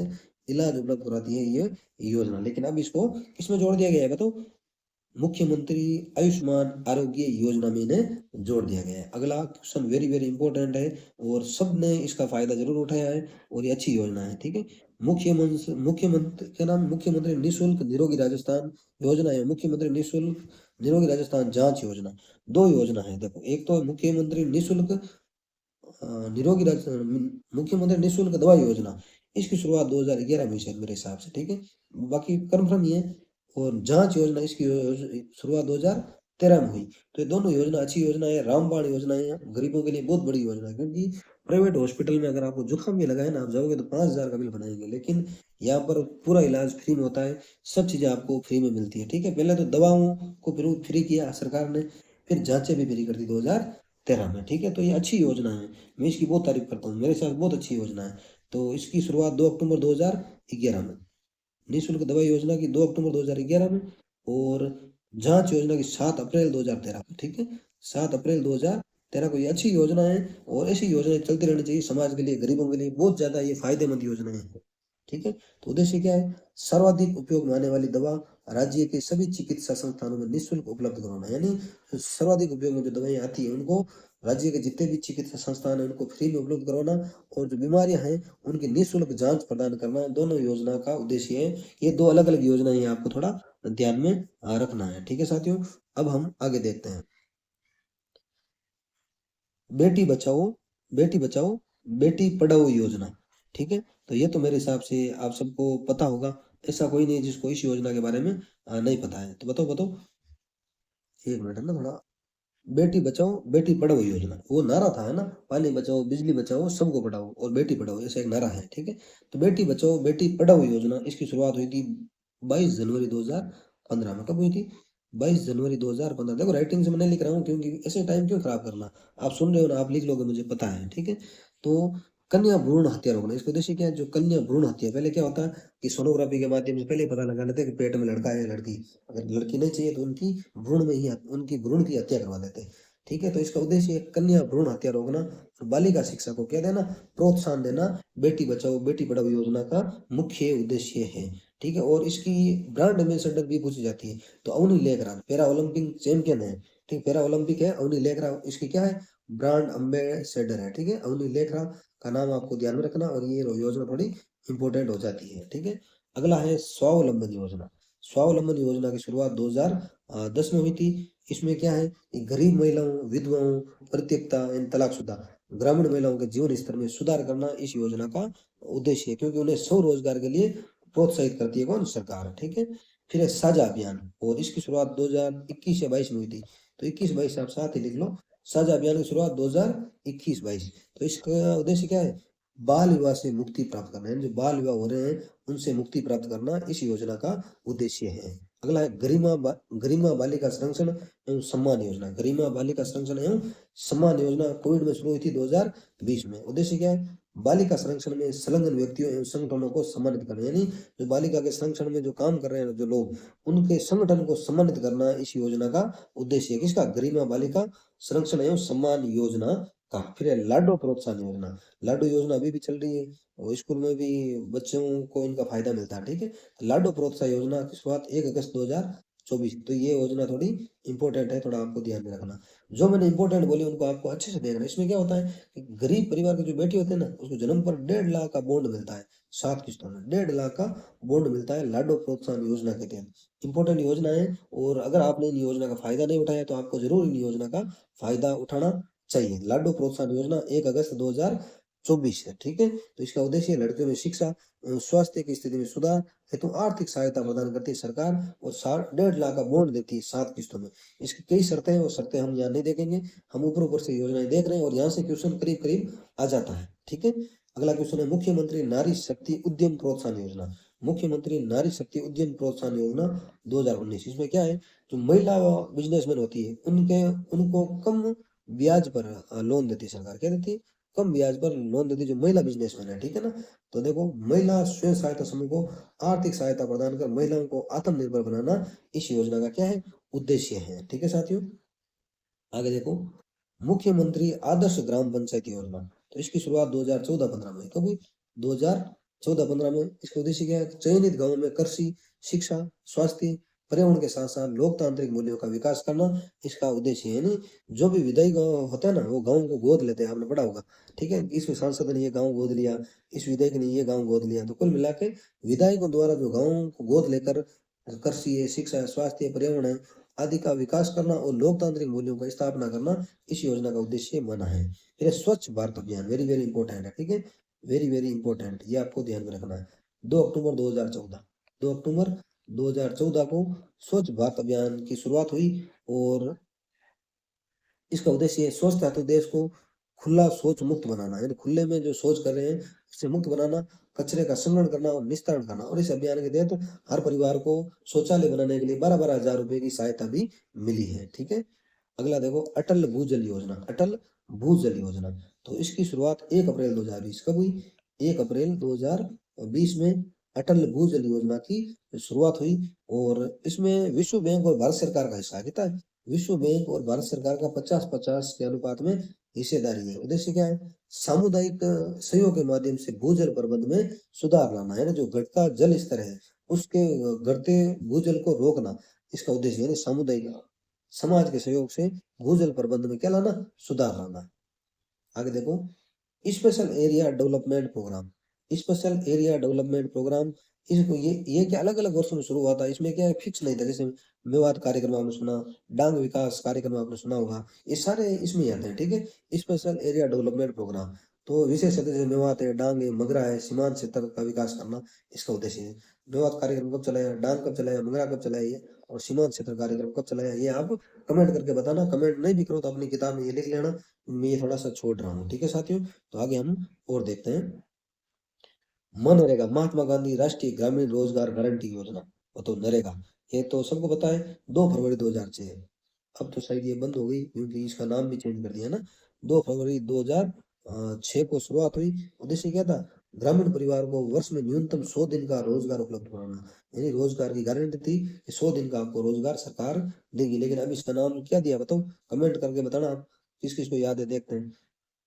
इलाज उपलब्ध कराती है ये योजना। लेकिन अब इसको किसमें जोड़ दिया गया है, बताओ, मुख्यमंत्री आयुष्मान आरोग्य योजना में इन्हें जोड़ दिया गया है। अगला क्वेश्चन वेरी वेरी इंपॉर्टेंट है और सबने इसका फायदा जरूर उठाया है और ये अच्छी योजना है, ठीक है। मुख्यमंत्री क्या नाम, मुख्यमंत्री निःशुल्क निरोगी राजस्थान योजना है, मुख्यमंत्री निःशुल्क निरोगी राजस्थान जांच योजना। दो योजना है देखो, एक तो मुख्यमंत्री निःशुल्क निरोगी मुख्यमंत्री निःशुल्क दवा योजना, इसकी शुरुआत 2011 में हुई शायद मेरे हिसाब से, ठीक है? बाकी कंफर्म ही है। और जाँच योजना इसकी शुरुआत 2013 में हुई। तो ये दोनों योजना अच्छी योजना है, रामबाण योजना है, गरीबों के लिए बहुत बड़ी योजना है, क्योंकि प्राइवेट हॉस्पिटल में अगर आपको जुकाम भी लगा है ना, आप जाओगे तो 5,000 का बिल बनाएँगे, लेकिन यहाँ पर पूरा इलाज फ्री में होता है, सब चीज़ें आपको फ्री में मिलती है, ठीक है? पहले तो दवाओं को फ्री किया सरकार ने, फिर जाँचें भी फ्री कर दी 2013 में, ठीक है? तो ये अच्छी योजना है, मैं इसकी बहुत तारीफ़ करता हूँ, मेरे साथ बहुत अच्छी योजना है। तो इसकी शुरुआत 2 अक्टूबर 2011 में, निःशुल्क दवाई योजना की 2 अक्टूबर 2011 में, और जाँच योजना की 7 अप्रैल 2013 को, ठीक है? 7 अप्रैल 2013 को, ये अच्छी योजना है और ऐसी योजनाएँ चलती रहनी चाहिए समाज के लिए, गरीबों के लिए बहुत ज़्यादा ये फ़ायदेमंद योजनाएँ हैं, ठीक है? तो उद्देश्य क्या है? सर्वाधिक उपयोग में आने वाली दवा राज्य के सभी चिकित्सा संस्थानों में निःशुल्क उपलब्ध करवाना, यानी सर्वाधिक उपयोग में जो दवाइयाँ आती हैं, उनको राज्य के जितने भी चिकित्सा संस्थान हैं, उनको फ्री में उपलब्ध करवाना, और जो बीमारियाँ हैं, उनकी निःशुल्क जाँच प्रदान करना, दोनों योजना का उद्देश्य है। ये 2 अलग-अलग योजनाएँ हैं, आपको थोड़ा ध्यान में रखना है, ठीक है साथियों? अब हम आगे देखते हैं। बेटी बचाओ, बेटी बचाओ, बेटी पढ़ाओ योजना, ठीक है? तो ये तो मेरे हिसाब से आप सबको पता होगा, ऐसा कोई नहीं है जिसको इस योजना के बारे में नहीं पता है। तो बताओ, बताओ? 1 मिनट है ना थोड़ा। बेटी बचाओ, बेटी पढ़ाओ योजना, वो नारा था, है ना? पानी बचाओ, बिजली बचाओ, सबको पढ़ाओ और बेटी पढ़ाओ, ऐसा एक नारा है, ठीक है? तो बेटी बचाओ, बेटी पढ़ाओ योजना, इसकी शुरुआत हुई थी 22 जनवरी 2015 में। कब हुई थी? 22 जनवरी 2015। देखो राइटिंग से मैं नहीं लिख रहा हूँ, क्योंकि ऐसे टाइम क्यों खराब करना? आप सुन रहे हो ना, आप लिख लोगे, मुझे पता है, ठीक है? तो कन्या भ्रूण हत्या रोकना, इसका उद्देश्य क्या है? जो कन्या भ्रूण हत्या, पहले क्या होता है कि सोनोग्राफी के माध्यम से पहले ही पता लगा लेते हैं कि पेट में लड़का है या लड़की। अगर लड़की नहीं चाहिए तो उनकी भ्रूण की हत्या करवा देते हैं। ठीक है? तो इसका उद्देश्य है कन्या भ्रूण हत्या रोकना और बालिका शिक्षा को क्या देना? प्रोत्साहन देना। बेटी बचाओ बेटी पढ़ाओ योजना का मुख्य उद्देश्य है। ठीक है? और इसकी ब्रांड एम्बेसडर भी पूछी जाती है। तो Avani Lekhraj para Olympic champion है। ठीक, पैरा ओलंपिक है अवनी लेखराज, इसकी क्या है? ब्रांड एम्बेसडर है। ठीक है? अवनी लेखराज का नाम आपको ध्यान में रखना, और ये योजना थोड़ी इंपॉर्टेंट हो जाती है। ठीक है? अगला है स्वावलंबन योजना। स्वावलंबन योजना की शुरुआत 2010 में हुई थी। इसमें क्या है कि गरीब महिलाओं, विधवाओं, परित्यक्ता एवं तलाकशुदा ग्रामीण महिलाओं के जीवन स्तर में सुधार करना इस योजना का उद्देश्य है, क्योंकि उन्हें स्वरोजगार के लिए प्रोत्साहित करती है कौन? सरकार। ठीक है? फिर है साझा अभियान, और इसकी शुरुआत 2021 या 22 में हुई थी। तो 21-22 आप साथ ही लिख लो। साझा अभियान की शुरुआत 2021-22। तो इसका उद्देश्य क्या है? बाल विवाह से मुक्ति प्राप्त करना, यानी जो बाल विवाह हो रहे हैं उनसे मुक्ति प्राप्त करना इस योजना का उद्देश्य है। अगला है गरिमा बालिका संरक्षण एवं सम्मान योजना। गरिमा बालिका संरक्षण एवं सम्मान योजना कोविड में शुरू हुई थी 2020 में। उद्देश्य क्या है? बालिका संरक्षण में संलग्न व्यक्तियों एवं संगठनों को सम्मानित करना, यानी जो बालिका के संरक्षण में जो काम कर रहे हैं जो लोग, उनके संगठन को सम्मानित करना इस योजना का उद्देश्य है। किसका? गरिमा बालिका संरक्षण एवं सम्मान योजना का। फिर है लाडो प्रोत्साहन योजना। लाडो योजना अभी भी चल रही है और स्कूल में भी बच्चों को इनका फायदा मिलता है। ठीक है? लाडो प्रोत्साहन योजना की शुरुआत 1 अगस्त 2024। तो ये योजना थोड़ी इंपॉर्टेंट है, थोड़ा आपको ध्यान में रखना। जो मैंने इंपॉर्टेंट बोली उनको आपको अच्छे से देखना। इसमें क्या होता है कि गरीब परिवार की जो बेटी होती है ना, उसको जन्म पर 1.5 लाख का बॉन्ड मिलता है, 7 किस्तों में 1.5 लाख का बॉन्ड मिलता है लाडो प्रोत्साहन योजना के तहत। इंपॉर्टेंट योजना है, और अगर आपने इन योजना का फायदा नहीं उठाया तो आपको जरूर इन योजना का फायदा उठाना चाहिए। लाडो प्रोत्साहन योजना 1 अगस्त 2024 है। ठीक है? तो इसका उद्देश्य है लड़कियों में शिक्षा स्वास्थ्य की स्थिति में सुधार हेतु आर्थिक सहायता प्रदान करती है सरकार, और 1.5 लाख का बॉन्ड देती है 7 किस्तों में। इसकी कई शर्तें हैं, वो शर्तें हम यहाँ नहीं देखेंगे, हम ऊपर ऊपर से योजनाएं देख रहे हैं और यहाँ से क्वेश्चन करीब करीब आ जाता है। ठीक है? अगला क्वेश्चन है मुख्यमंत्री नारी शक्ति उद्यम प्रोत्साहन योजना। मुख्यमंत्री नारी शक्ति उद्यम प्रोत्साहन योजना 2019। इसमें क्या है? जो महिला बिजनेसमैन होती है उनके उनको कम ब्याज पर लोन देती है सरकार। क्या देती है? कम ब्याज पर लोन देती है जो महिला बिजनेसमैन है। ठीक है ना? तो देखो, महिला स्वयं सहायता समूह को आर्थिक सहायता प्रदान कर महिलाओं को आत्मनिर्भर बनाना इस योजना का क्या है? उद्देश्य है। ठीक है साथियों? आगे देखो, मुख्यमंत्री आदर्श ग्राम पंचायत योजना। तो इसकी शुरुआत 2014-15 में कब हुई? 2014-15 में। इसका उद्देश्य क्या है? चयनित गांवों में कृषि, शिक्षा, स्वास्थ्य, पर्यावरण के साथ साथ लोकतांत्रिक मूल्यों का विकास करना इसका उद्देश्य है। यानी जो भी विधायी गांव होता है ना, वो गांव को गोद लेते हैं, आपने पढ़ा होगा। ठीक है? इस सांसद ने ये गांव गोद लिया, इस विधायक ने ये गांव गोद लिया। तो कुल मिला के विधायकों द्वारा जो गांव को गोद लेकर कृषि है, शिक्षा है, स्वास्थ्य है, पर्यावरण है आदि का विकास करना और लोकतांत्रिक मूल्यों का स्थापना करना इस योजना का उद्देश्य बना है। फिर है स्वच्छ भारत अभियान, वेरी वेरी इंपॉर्टेंट है। ठीक है? वेरी वेरी इंपॉर्टेंट, ये आपको ध्यान में रखना है। 2 अक्टूबर 2014, 2 अक्टूबर 2014 को स्वच्छ भारत अभियान की शुरुआत हुई और इसका उद्देश्य है स्वस्थ धातु देश को खुला शौच मुक्त बनाना, यानी खुले में जो शौच कर रहे हैं उससे मुक्त बनाना, कचरे का संग्रहण करना और निस्तारण करना। और इस अभियान के तहत हर परिवार को शौचालय बनाने के लिए 12-12 हजार रुपए की सहायता भी मिली है। ठीक है, अगला देखो अटल भूजल योजना। अटल भूजल योजना, तो इसकी शुरुआत 1 अप्रैल 2020 कब हुई? 1 अप्रैल 2020 में अटल भूजल योजना की शुरुआत हुई और इसमें विश्व बैंक और भारत सरकार का हिस्सा है। कितना है? विश्व बैंक और भारत सरकार का 50-50 के अनुपात में हिस्सेदारी है। उद्देश्य क्या है? सामुदायिक सहयोग के माध्यम से भूजल प्रबंध में सुधार लाना है ना, जो घटता जल स्तर है उसके घटते भूजल को रोकना, इसका उद्देश्य है। सामुदायिक समाज के सहयोग से भूजल प्रबंध में क्या लाना? सुधार लाना। आगे देखो special area development programme. Special area development programme, इसको ये क्या अलग अलग वर्षों में शुरू हुआ था, इसमें क्या फिक्स नहीं था। जैसे मेवात कार्यक्रम आपने सुना, डांग विकास कार्यक्रम आपने सुना होगा, ये सारे इसमें ही आते हैं। ठीक है, स्पेशल एरिया डेवलपमेंट प्रोग्राम, तो विशेष क्षेत्र जैसे मेवात है, डांग है, मगरा है, सीमांत क्षेत्र का विकास करना इसका उद्देश्य है। मेवात कार्यक्रम कब चलाया, डांग कब चलाया, मगरा कब चलाया ये, और सीमांत क्षेत्र कार्यक्रम कब चलाया, ये आप कमेंट करके बताना। कमेंट नहीं भी करो तो अपनी किताब में ये लिख लेना, मैं ये थोड़ा सा छोड़ रहा हूँ। ठीक है साथियों, तो आगे हम और देखते हैं। मनरेगा, महात्मा गांधी राष्ट्रीय ग्रामीण रोजगार गारंटी योजना, वो तो नरेगा, ये तो सबको पता है, 2 फरवरी 2006 है। अब तो शायद ये बंद हो गई क्योंकि इसका नाम भी चेंज कर दिया ना। 2 फरवरी 2006 को शुरुआत हुई। उद्देश्य क्या था? ग्रामीण परिवार को वर्ष में न्यूनतम 100 दिन का रोजगार उपलब्ध कराना, यानी रोजगार की गारंटी थी कि 100 दिन का आपको रोजगार सरकार देगी। लेकिन अब इसका नाम क्या दिया बताओ, कमेंट करके बताना आप किस किस को याद है, देखते हैं।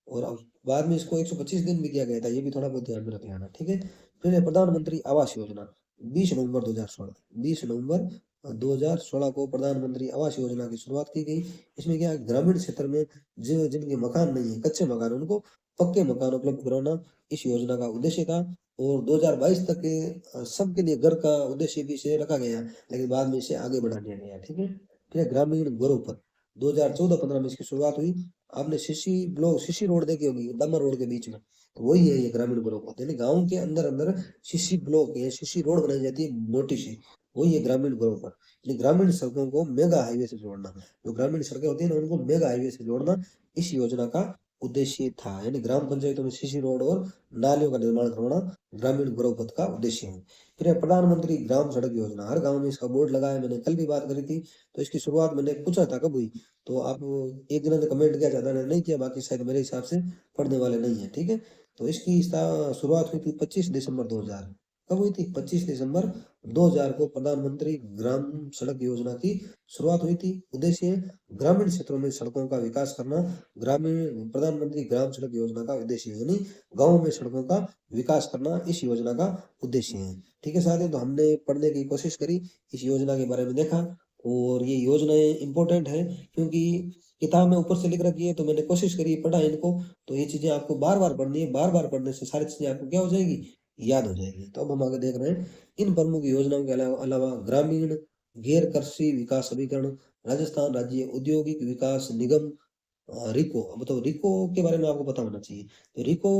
और अब बाद में इसको 125 दिन भी किया गया था, ये भी थोड़ा बहुत ध्यान में रख लेना। ठीक है, फिर है प्रधानमंत्री आवास योजना। 20 नवंबर 2016, 20 नवंबर 2016 को प्रधानमंत्री आवास योजना की शुरुआत की गई। इसमें क्या है, ग्रामीण क्षेत्र में जो जिनके मकान नहीं है, कच्चे मकान, उनको पक्के मकान उपलब्ध कराना इस योजना का उद्देश्य था। और 2022 तक के सबके लिए घर का उद्देश्य भी इसे रखा गया, लेकिन बाद में इसे आगे बढ़ा दिया गया। ठीक है, फिर ग्रामीण गौरव पथ, 2014-15 में इसकी शुरुआत हुई। आपने शिशी रोड देखी होगी, दमन रोड के बीच में, तो वही है ये ग्रामीण ब्लॉक होते हैं। गांव के अंदर अंदर शिशी ब्लॉक या शिशी रोड बनाई जाती है मोटी सी, वही है ग्रामीण ब्लॉक पर। यानी ग्रामीण सड़कों को मेगा हाईवे से जोड़ना, जो ग्रामीण सड़कें होती है ना उनको मेगा हाईवे से जोड़ना इस योजना का उद्देश्य था। यानी ग्राम पंचायतों में शिशी रोड और नालियों का निर्माण करवाना ग्रामीण गौरव पथ का उद्देश्य है। फिर है प्रधानमंत्री ग्राम सड़क योजना, हर गांव में इसका बोर्ड लगा है, मैंने कल भी बात करी थी। तो इसकी शुरुआत मैंने पूछा था कब हुई, तो आप एक जना ने कमेंट किया, ज्यादा ने नहीं किया, बाकी शायद मेरे हिसाब से पढ़ने वाले नहीं है। ठीक है, तो इसकी शुरुआत हुई थी 25 दिसंबर 2000। कब हुई थी? 25 दिसंबर 2000 को प्रधानमंत्री ग्राम सड़क योजना की शुरुआत हुई थी। उद्देश्य है ग्रामीण क्षेत्रों में सड़कों का विकास करना। ग्रामीण प्रधानमंत्री ग्राम सड़क योजना का उद्देश्य है, यानी गाँव में सड़कों का विकास करना इस योजना का उद्देश्य है। ठीक है साथियों, तो हमने पढ़ने की कोशिश करी, इस योजना के बारे में देखा, और ये योजनाएं इंपॉर्टेंट है क्योंकि किताब में ऊपर से लिख रखी है, तो मैंने कोशिश करी पढ़ा इनको। तो ये चीजें आपको बार बार पढ़नी है, बार बार पढ़ने से सारी चीजें आपको क्या हो जाएगी? याद हो जाएगी। तो अब हम आगे देख रहे हैं इन प्रमुख योजनाओं के अलावा ग्रामीण गैर कृषि विकास अभिकरण, राजस्थान राज्य औद्योगिक विकास निगम, रिको। अब तो रिको के बारे में आपको पता होना चाहिए। तो रिको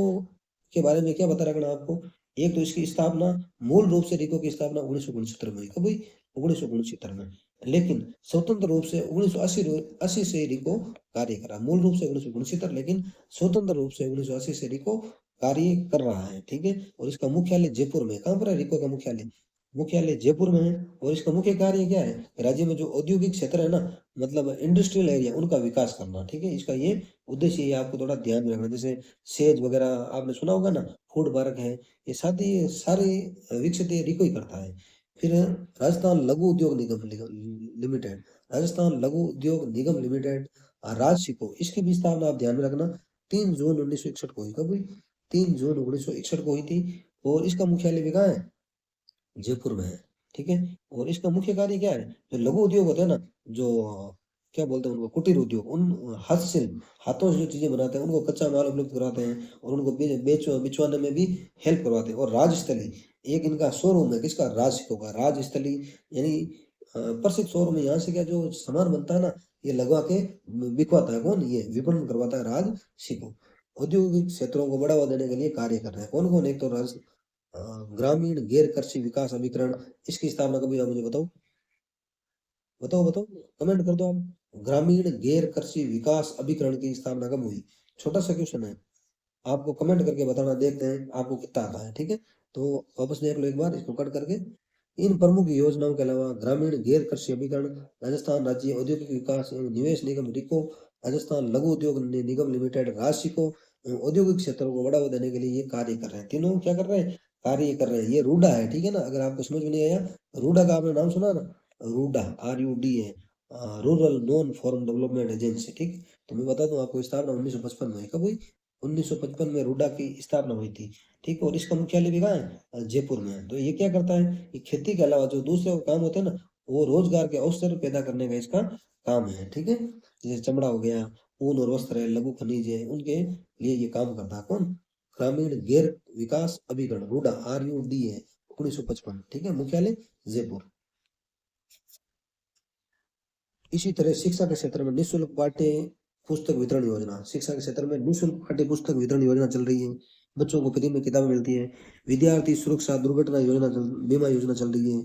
के बारे में क्या बता रखना आपको, एक तो इसकी स्थापना, मूल रूप से रिको की स्थापना 1969 में हुई। कब हुई? 1969 में। लेकिन स्वतंत्र रूप से 1980 से रिको कार्य करा। मूल रूप से 1969, लेकिन स्वतंत्र रूप से 1980 से रिको कार्य कर रहा है। ठीक है, और इसका मुख्यालय जयपुर में। कहाँ पर है रिको का मुख्यालय? मुख्यालय जयपुर में है। और इसका मुख्य कार्य क्या है? राज्य में जो औद्योगिक क्षेत्र है ना, मतलब इंडस्ट्रियल एरिया, उनका विकास करना। ठीक है, इसका ये उद्देश्य ये आपको थोड़ा ध्यान में रखना। जैसे सेज वगैरह आपने सुना होगा ना, फूड पार्क है, ये सारे विकसित ये रिको ही करता है। फिर राजस्थान लघु उद्योग लिमिटेड, राजस्थान लघु उद्योग निगम लिमिटेड, राजसिको, इसकी भी स्थापना आप ध्यान में रखना 3 जून 1961 को हुई। कब हुई? 3 जून 1961 को हुई थी। और इसका मुख्यालय भी कहाँ है? जयपुर में है। ठीक है, और इसका मुख्य कार्य क्या है? जो लघु उद्योग होते हैं ना, जो क्या बोलते हैं उनको, कुटीर उद्योग, उन हस्तशिल्प, हाथों से जो चीजें बनाते हैं उनको कच्चा माल उपलब्ध कराते हैं और उनको बिचवाने में भी हेल्प करवाते हैं। और राजस्थली, एक इनका शोरूम है, किसका? राजसिको का। राजस्थली यानी प्रसिद्ध शोरूम है। यहाँ से क्या जो सामान बनता है ना, ये लगवा के बिकवाता है। कौन? ये विपणन करवाता है राजसिको। औद्योगिक क्षेत्रों को बढ़ावा देने के लिए कार्य कर रहे हैं। कौन-कौन? एक तो अ, ग्रामीण गैर कृषि विकास अभिकरण, इसकी स्थापना कभी आप मुझे बताओ? बताओ, बताओ, कमेंट कर दो आप। ग्रामीण गैर कृषि विकास अभिकरण की स्थापना कब हुई? छोटा-सा क्वेश्चन है। आपको कमेंट करके बताना, देखते हैं आपको कितना आता है, ठीक है? तो वापस देख लो एक बार इसको कट करके। इन प्रमुख योजनाओं के अलावा ग्रामीण गैर कृषि अभिकरण, राजस्थान राज्य औद्योगिक विकास एवं निवेश निगम रिको, राजस्थान लघु उद्योग निगम लिमिटेड राशिको औद्योगिक क्षेत्रों को बढ़ावा देने के लिए ये कार्य कर रहे हैं। तीनों क्या कर रहे हैं? कार्य कर रहे हैं। ये रूडा है, ठीक है ना? अगर आपको समझ में नहीं आया, रूडा का आपने नाम सुना ना? RUDA, RUDA, rural non farm development agency, ठीक? तो मैं बता दूं आपको, स्थापना 1955 में। कब हुई? 1955 में रूडा की स्थापना हुई थी, ठीक है? और इसका मुख्यालय भी कहाँ है? जयपुर में है। तो ये क्या करता है? ये खेती के अलावा जो दूसरे काम होते हैं ना, वो रोजगार के अवसर पैदा करने का इसका काम है, ठीक है? जैसे चमड़ा हो गया, ऊन और वस्त्र है, लघु खनिज है, उनके लिए ये काम करता है। कौन? ग्रामीण गैर विकास अभिकरण, रूडा, RUDA, 1955, ठीक है? मुख्यालय जयपुर। इसी तरह शिक्षा के क्षेत्र में निःशुल्क पाठ्य पुस्तक वितरण योजना, शिक्षा के क्षेत्र में निःशुल्क पाठ्य पुस्तक वितरण योजना चल रही है। बच्चों को फ्री में किताबें मिलती है। विद्यार्थी सुरक्षा दुर्घटना योजना बीमा योजना चल रही है।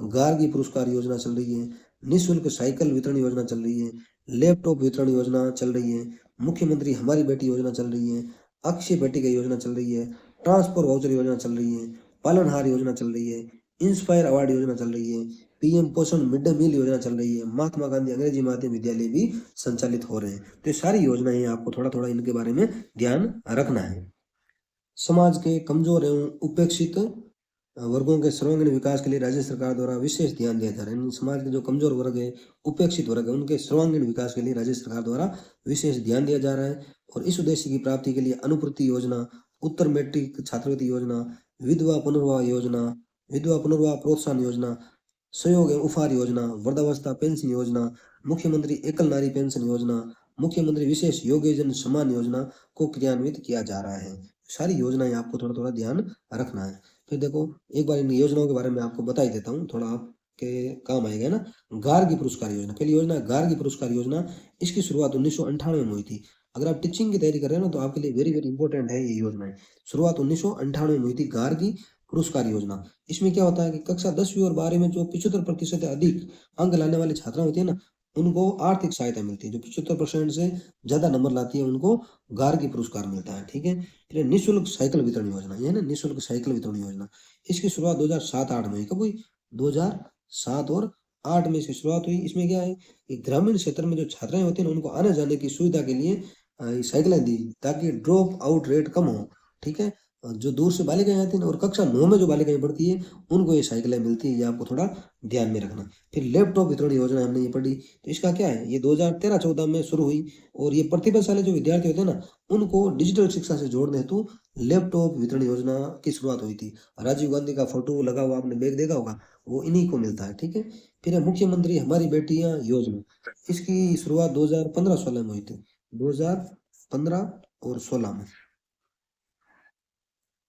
गार्गी पुरस्कार योजना चल रही है। निःशुल्क साइकिल वितरण योजना चल रही है। लैपटॉप वितरण योजना चल रही है। मुख्यमंत्री हमारी बेटी योजना चल रही है। अक्षय पेटिका योजना चल रही है। ट्रांसपोर्ट वाउचर योजना चल रही है। पालनहार योजना चल रही है। इंस्पायर अवार्ड योजना चल रही है। PM पोषण मिड डे मील योजना चल रही है। महात्मा गांधी अंग्रेजी माध्यम विद्यालय भी संचालित हो रहे हैं। तो ये सारी योजनाएं हैं, आपको थोड़ा थोड़ा इनके बारे में ध्यान रखना है। समाज के कमजोर एवं उपेक्षित वर्गों के सर्वांगीण विकास के लिए राज्य सरकार द्वारा विशेष ध्यान दिया जा रहा है। समाज के जो कमजोर वर्ग है, उपेक्षित वर्ग है, उनके सर्वांगीण विकास के लिए राज्य सरकार द्वारा विशेष ध्यान दिया जा रहा है। और इस उद्देश्य की प्राप्ति के लिए अनुपूर्ति योजना, उत्तर मैट्रिक छात्रवृत्ति योजना, विधवा पुनर्विवाह योजना, विधवा पुनर्विवाह प्रोत्साहन योजना, सहयोग एवं उपहार योजना, वृद्धावस्था पेंशन योजना, मुख्यमंत्री एकल नारी पेंशन योजना, मुख्यमंत्री विशेष योग्यजन सम्मान योजना को क्रियान्वित किया जा रहा है। सारी योजनाएं आपको थोड़ा थोड़ा ध्यान रखना है। फिर देखो, एक बार इन योजनाओं के बारे में आपको बता ही देता हूँ, थोड़ा आपके काम आएगा ना। गार्गी पुरस्कार योजना, पहली योजना गार्गी पुरस्कार योजना। इसकी शुरुआत 1998 में हुई थी। अगर आप टीचिंग की तैयारी कर रहे हैं ना, तो आपके लिए वेरी वेरी इंपॉर्टेंट है ये योजनाएं। शुरुआत 1998 में हुई थी गार्गी पुरस्कार योजना। इसमें क्या होता है कि कक्षा 10वीं और 12वीं में जो 75% से अधिक अंक लाने वाली छात्रा होती है ना, उनको आर्थिक सहायता मिलती है। जो 75% से ज्यादा नंबर लाती है, उनको गार्गी पुरस्कार मिलता है, ठीक है? फिर निःशुल्क साइकिल वितरण योजना, ये ना निःशुल्क साइकिल वितरण योजना। इसकी शुरुआत 2007-8 में हुई। कब हुई? 2007 और 8 में इसकी शुरुआत हुई। इसमें क्या है कि ग्रामीण क्षेत्र में जो छात्राएं होती है ना, उनको आने जाने की सुविधा के लिए ये साइकिलें दी, ताकि ड्रॉप आउट रेट कम हो, ठीक है? जो दूर से बालिकाएं आती है ना, और कक्षा 9 में जो बालिकाएं पढ़ती है, उनको ये साइकिलें मिलती है। ये आपको थोड़ा ध्यान में रखना। फिर लैपटॉप वितरण योजना हमने ये पढ़ी। तो इसका क्या है, ये 2013-14 में शुरू हुई। और ये प्रतिभाशाली जो विद्यार्थी होते हैं ना, उनको डिजिटल शिक्षा से जोड़ने हेतु लैपटॉप वितरण योजना की शुरुआत हुई थी। राजीव गांधी का फोटो लगा हुआ आपने बैग देखा होगा, वो इन्हीं को मिलता है, ठीक है? फिर है मुख्यमंत्री हमारी बेटियां योजना। इसकी शुरुआत 2015-16 में हुई थी। 2015 और 16 में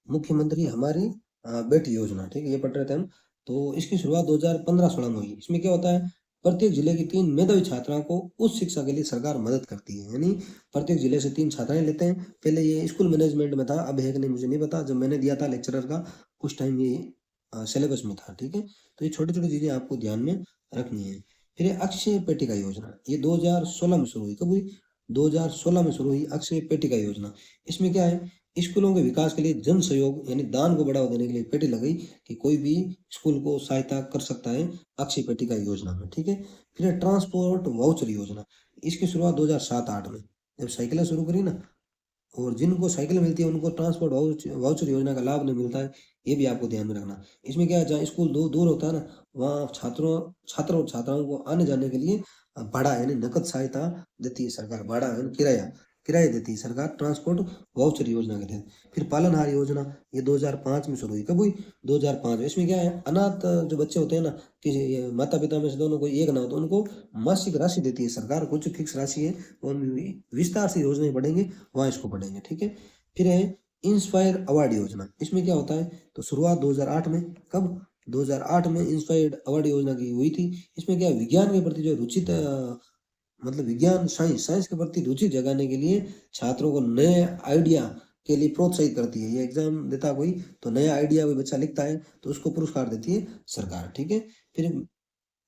मुख्यमंत्री हमारी बेटी योजना, ठीक है? ये पढ़ रहे थे हम। तो इसकी शुरुआत 2015-16 में हुई। इसमें क्या होता है, प्रत्येक जिले की 3 मेधावी छात्राओं को उच्च शिक्षा के लिए सरकार मदद करती है। यानी प्रत्येक जिले से 3 छात्राएं लेते हैं। पहले ये स्कूल मैनेजमेंट में था, अब है कि नहीं मुझे नहीं पता। जब मैंने दिया था लेक्चरर का, उस टाइम ये सिलेबस में था, ठीक है? तो ये छोटी छोटी चीजें आपको ध्यान में रखनी है। फिर ये अक्षय पेटिका योजना, ये 2016 में शुरू हुई। कब हुई? 2016 में शुरू हुई अक्षय पेटिका योजना। इसमें क्या है, स्कूलों के विकास के लिए जन सहयोग यानी दान को बढ़ावा देने के लिए पेटी लगाई कि कोई भी स्कूल को सहायता कर सकता है अक्षय पेटिका योजना में, ठीक है? फिर ट्रांसपोर्ट वाउचर योजना। इसकी शुरुआत 2007-8 में, जब साइकिलें शुरू करी ना, और जिनको साइकिल मिलती है उनको ट्रांसपोर्ट वाउचर योजना का लाभ नहीं मिलता है। ये भी आपको ध्यान में रखना। इसमें क्या है, जहाँ स्कूल दूर दूर होता है ना, वहाँ छात्र और छात्राओं को आने जाने के लिए भाड़ा यानी नकद सहायता देती है सरकार। भाड़ा यानी किराया, किराया देती है सरकार ट्रांसपोर्ट वाउचर योजना के तहत। फिर पालनहार योजना, ये 2005 में शुरू हुई। कब हुई? 2005 में। इसमें क्या है, अनाथ जो बच्चे होते हैं ना, कि माता पिता में से दोनों कोई एक ना हो, तो उनको मासिक राशि देती है सरकार। कुछ फिक्स राशि है, और विस्तार से योजनाएं बढ़ेंगे वहाँ इसको पढ़ेंगे, ठीक है? फिर है इंस्पायर अवार्ड योजना। इसमें क्या होता है, तो शुरुआत 2008 में। कब? 2008 में इंस्पायर्ड अवार्ड योजना की हुई थी। इसमें क्या है, विज्ञान के प्रति जो रुचित मतलब विज्ञान साइंस के प्रति रुचि जगाने के लिए छात्रों को नए आइडिया के लिए प्रोत्साहित करती है। ये एग्जाम देता कोई तो नया आइडिया कोई बच्चा लिखता है तो उसको पुरस्कार देती है सरकार, ठीक है। फिर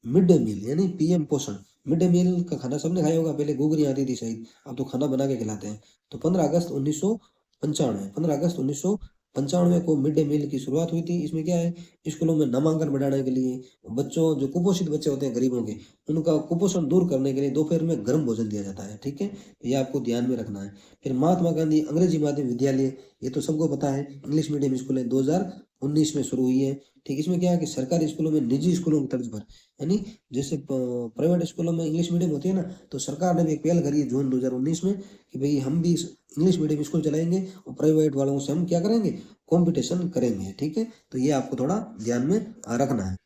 मिड डे मील यानी पीएम पोषण। मिड डे मील का खाना सबने खाया होगा, पहले घुगनी आती थी शायद, अब तो खाना बना के खिलाते हैं। तो 15 अगस्त 1995 को मिड डे मील की शुरुआत हुई थी। इसमें क्या है, स्कूलों में नामांकन बढ़ाने के लिए, बच्चों जो कुपोषित बच्चे होते हैं गरीबों के, उनका कुपोषण दूर करने के लिए दोपहर में गर्म भोजन दिया जाता है, ठीक है। तो ये आपको ध्यान में रखना है। फिर महात्मा गांधी अंग्रेजी माध्यम विद्यालय, ये तो सबको पता है, इंग्लिश मीडियम स्कूल है, 2019 में शुरू हुई है, ठीक। इसमें क्या है कि सरकारी स्कूलों में निजी स्कूलों की तर्ज पर, यानी जैसे प्राइवेट स्कूलों में इंग्लिश मीडियम होती है ना, तो सरकार ने भी एक पहल करी है जून 2019 में कि भाई हम भी इंग्लिश मीडियम स्कूल चलाएंगे और प्राइवेट वालों से हम क्या करेंगे, कंपटीशन करेंगे, ठीक है। तो ये आपको थोड़ा ध्यान में रखना है।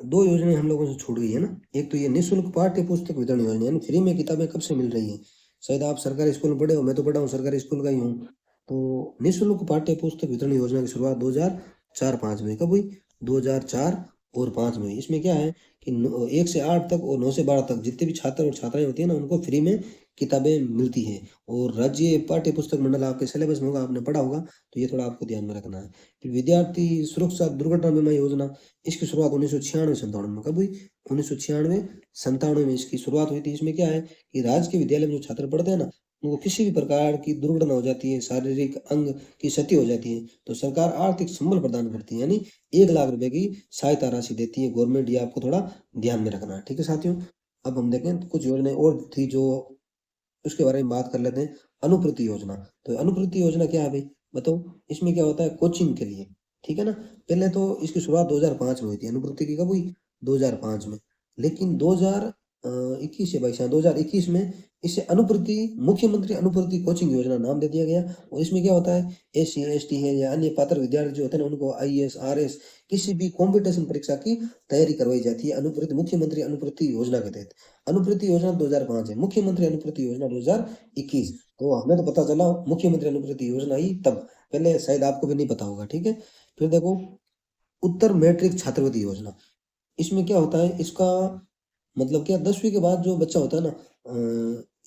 दो योजनाएं हम लोगों से छूट गई है ना, एक तो ये निःशुल्क पाठ्य पुस्तक वितरण योजना, यानी फ्री में किताबें कब से मिल रही है। शायद आप सरकारी स्कूल में पढ़े हो, मैं तो पढ़ा हूँ सरकारी स्कूल का ही हूँ। तो निःशुल्क पाठ्य पुस्तक वितरण योजना की शुरुआत 2004-5 में कब हुई, 2004 और 5 में। इसमें क्या है कि 1 से 8 तक और 9 से 12 तक जितने भी छात्र और छात्राएं होती है ना, उनको फ्री में किताबें मिलती है। और राज्य पाठ्य पुस्तक मंडल आपके सिलेबस में होगा, आपने पढ़ा होगा, तो ये थोड़ा आपको ध्यान में रखना है। फिर विद्यार्थी सुरक्षा दुर्घटना बीमा योजना, इसकी शुरुआत 1996-97 में कब हुई, 1996-97 में इसकी शुरुआत हुई थी। इसमें क्या है कि राज्य के विद्यालय में जो छात्र पढ़ते हैं ना, उनको किसी भी प्रकार की दुर्घटना हो जाती है, शारीरिक अंग की क्षति हो जाती है, तो सरकार आर्थिक संबल प्रदान करती है, यानी 1 लाख रुपए की सहायता राशि देती है गवर्नमेंट। ये आपको थोड़ा ध्यान में रखना है, ठीक है साथियों। अब हम देखें तो कुछ योजनाएं और थी जो, उसके बारे में बात कर लेते हैं। अनुप्रति योजना, तो अनुप्रति योजना क्या है भाई, बताओ। इसमें क्या होता है, कोचिंग के लिए, ठीक है ना। पहले तो इसकी शुरुआत 2005 में हुई थी, अनुप्रति की कब हुई, 2005 में। लेकिन 2021 है भाई, शायद 2021 में इसे अनुप्रति, मुख्यमंत्री अनुप्रति कोचिंग योजना नाम दे दिया गया। और इसमें क्या होता है, एससी एसटी है या अन्य पात्र विद्यार्थी जो होते हैं ना, उनको आईएएस आरएस किसी भी कंपटीशन परीक्षा की तैयारी करवाई जाती है अनुप्रति, मुख्यमंत्री अनुप्रति योजना के तहत। अनुप्रति योजना 2005 है, मुख्यमंत्री अनुप्रति योजना 2021। तो हमें तो पता चला मुख्यमंत्री अनुप्रति योजना ही तब, पहले शायद आपको भी नहीं पता होगा, ठीक है। फिर देखो उत्तर मैट्रिक छात्रवृत्ति योजना। इसमें क्या होता है, इसका मतलब क्या, 10वीं के बाद जो बच्चा होता है ना,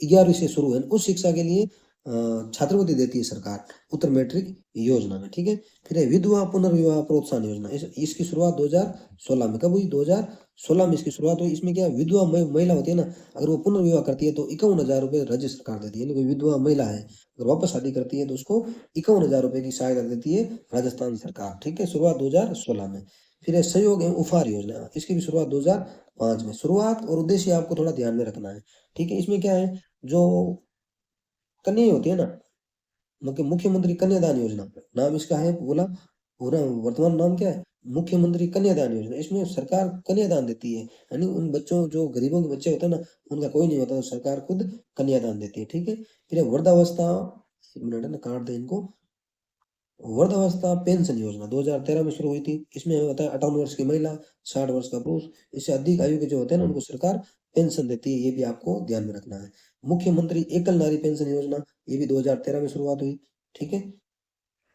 11वीं से शुरू है, उस शिक्षा के लिए छात्रवृत्ति देती है सरकार उत्तर मैट्रिक योजना में, ठीक है। फिर है विधवा पुनर्विवाह प्रोत्साहन योजना, इसकी शुरुआत 2016 में कब हुई, 2016 में इसकी शुरुआत हुई। इसमें क्या, विधवा महिला होती है ना, अगर वो पुनर्विवाह करती है तो 51,000 रुपये राज्य सरकार देती है। यानी कोई विधवा महिला है, अगर वापस शादी करती है तो उसको 51,000 रुपये की सहायता देती है राजस्थान सरकार, ठीक है। शुरुआत 2016 में। फिर है सहयोग एवं उपहार योजना, इसकी भी शुरुआत 2005 में। शुरुआत और उद्देश्य आपको थोड़ा ध्यान में रखना है, ठीक है। इसमें क्या है, जो कन्या होती है ना, मुख्यमंत्री कन्यादान योजना, नाम इसका है बोला, पूरा वर्तमान नाम क्या है, मुख्यमंत्री कन्यादान योजना। इसमें सरकार कन्यादान देती है, यानी उन बच्चों जो गरीबों के बच्चे होते हैं ना, उनका कोई नहीं होता, तो सरकार खुद कन्यादान देती है, ठीक है। फिर है वृद्धावस्था, एक मिनट है ना, काट दे इनको। वृद्धावस्था पेंशन योजना 2013 में शुरू हुई थी। इसमें होता है 58 वर्ष की महिला, 60 वर्ष का पुरुष, इससे अधिक आयु के जो होते हैं ना, उनको सरकार पेंशन देती है। ये भी आपको ध्यान में रखना है। मुख्यमंत्री एकल नारी पेंशन योजना, ये भी 2013 में शुरुआत हुई, ठीक है।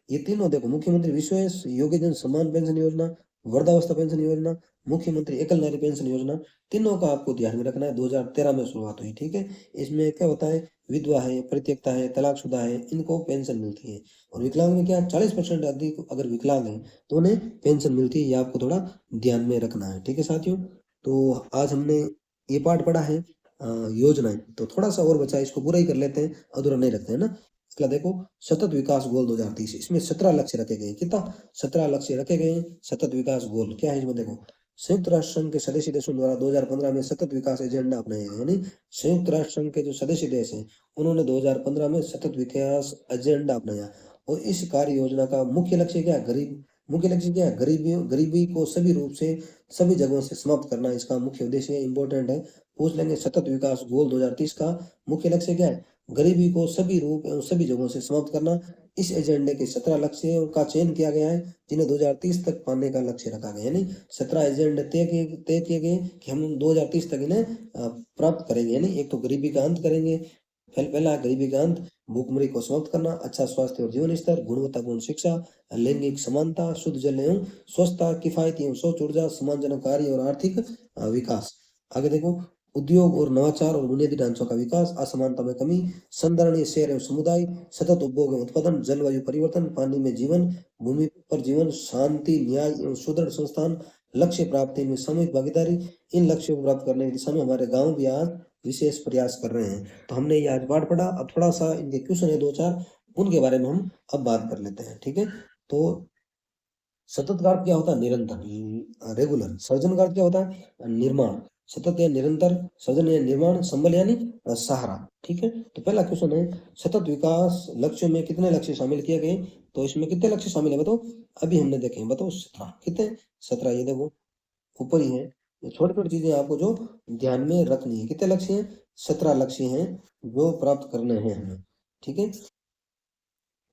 ये तीनों देखो, मुख्यमंत्री विशेष योग्यजन सम्मान पेंशन योजना, वृद्धावस्था पेंशन योजना, मुख्यमंत्री एकल नारी पेंशन योजना, तीनों का आपको ध्यान में रखना है। 2013 में शुरुआत हुई, ठीक है। इसमें क्या होता है, विधवा है, परित्यक्ता है, तलाकशुदा है, इनको पेंशन मिलती है। और विकलांग में क्या, 40% अधिक अगर विकलांग है तो उन्हें पेंशन मिलती है। ये आपको थोड़ा ध्यान में रखना है, ठीक है साथियों। तो आज हमने ये पार्ट पढ़ा है योजनाएं, तो थोड़ा सा और बचा है, इसको पूरा ही कर लेते हैं, अधूरा नहीं रखते हैं ना। इसका देखो, सतत विकास गोल 2030, इसमें 17 लक्ष्य रखे गए हैं। कितना, 17 लक्ष्य रखे गए हैं। सतत विकास गोल क्या है, इसमें देखो, संयुक्त राष्ट्र संघ के सदस्य देशों द्वारा 2015 में सतत विकास एजेंडा अपनाया गया, यानी संयुक्त राष्ट्र संघ के जो सदस्य देश हैं, उन्होंने 2015 में सतत विकास एजेंडा अपनाया। और इस कार्य योजना का मुख्य लक्ष्य क्या है, मुख्य लक्ष्य क्या है, गरीबी को सभी रूप से सभी जगहों से समाप्त करना, इसका मुख्य उद्देश्य है। इंपॉर्टेंट है, पूछ लेंगे, सतत विकास गोल 2030 का मुख्य लक्ष्य क्या है, गरीबी को सभी रूप एवं सभी जगहों से समाप्त करना। इस एजेंडे के 17 लक्ष्य का चयन किया गया है, जिन्हें 2030 तक पाने का लक्ष्य रखा गया, यानी 17 एजेंडे तय किए गए कि हम 2030 तक इन्हें प्राप्त करेंगे। यानी एक तो गरीबी का अंत करेंगे, पहला गरीबी का अंत, भूखमरी को समाप्त करना, अच्छा स्वास्थ्य और जीवन स्तर, गुणवत्तापूर्ण शिक्षा, लैंगिक समानता, शुद्ध जल एवं स्वच्छता, किफायती एवं स्वच्छ ऊर्जा, सम्मानजनक कार्य और आर्थिक विकास। आगे देखो, उद्योग और नवाचार और बुनियादी ढांचों का विकास, असमानता में कमी, संधारणीय शहर एवं समुदाय, सतत उपभोग एवं उत्पादन, जलवायु परिवर्तन, पानी में जीवन, भूमि पर जीवन, शांति, न्याय एवं सुदृढ़ संस्थान, लक्ष्य प्राप्ति में सामूहिक भागीदारी। इन लक्ष्यों को प्राप्त करने की दिशा में हमारे गांव भी आज विशेष प्रयास कर रहे हैं। तो हमने ये आज पाठ पढ़ा। अब थोड़ा सा इनके क्वेश्चन है दो चार, उनके बारे में हम अब बात कर लेते हैं। ठीक है, तो सतत का अर्थ क्या होता है? निरंतर, रेगुलर। सृजन का अर्थ क्या होता है? निर्माण। सतत या निरंतर, सृजन या निर्माण, संबल यानी सहारा। ठीक है, तो पहला क्वेश्चन है सतत विकास लक्ष्यों में कितने लक्ष्य शामिल किए गए? तो इसमें कितने लक्ष्य शामिल है बताओ? अभी हमने देखे, बताओ 17। कितने? 17। ये देखो ऊपर ही है, ये छोटी छोटी चीजें आपको जो ध्यान में रखनी है। कितने लक्ष्य हैं? 17 लक्ष्य हैं जो प्राप्त करने हैं हमें। ठीक है,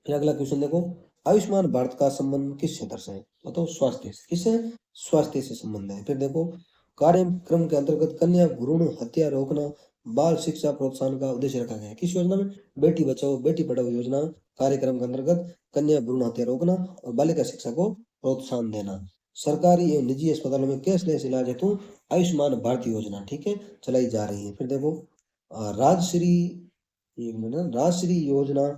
फिर अगला क्वेश्चन देखो, आयुष्मान भारत का संबंध किस क्षेत्र से है? बताओ स्वास्थ्य से। किससे? स्वास्थ्य से संबंध है। फिर देखो कार्यक्रम के अंतर्गत कन्या भ्रूण हत्या रोकना, बाल शिक्षा प्रोत्साहन का उद्देश्य रखा गया है। किस योजना में? बेटी बचाओ बेटी पढ़ाओ योजना कार्यक्रम के अंतर्गत कन्या भ्रूण हत्या रोकना और बालिका शिक्षा को प्रोत्साहन देना। सरकारी एवं निजी अस्पतालों में कैशलेस इलाज हेतु आयुष्मान भारत योजना, ठीक है, चलाई जा रही है। फिर देखो राजश्री, एक मिनट, राजश्री योजना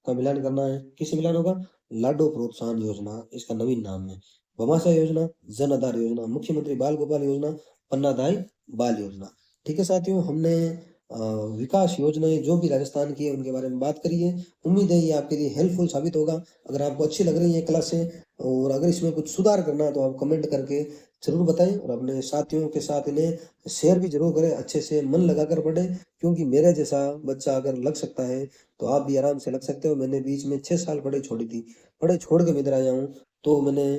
का मिलान करना है। किससे मिलान होगा? लाडो प्रोत्साहन योजना इसका नवीन नाम है। भामाशाह योजना, जन आधार योजना, मुख्यमंत्री बाल गोपाल योजना, पन्नादाई बाल योजना। ठीक है साथियों, हमने अ, विकास योजनाएं जो भी राजस्थान की है उनके बारे में बात करी है। उम्मीद है ये आपके लिए हेल्पफुल साबित होगा। अगर आपको अच्छी लग रही है क्लासें और अगर इसमें कुछ सुधार करना है तो आप कमेंट करके जरूर बताएं और अपने साथियों के साथ इन्हें शेयर भी जरूर करें। अच्छे से मन लगाकर पढ़ें, क्योंकि मेरे जैसा बच्चा अगर लग सकता है तो आप भी आराम से लग सकते हो। मैंने बीच में 6 साल पढ़ाई छोड़ी थी, पढ़ाई छोड़ के मैं इधर आया हूँ, तो मैंने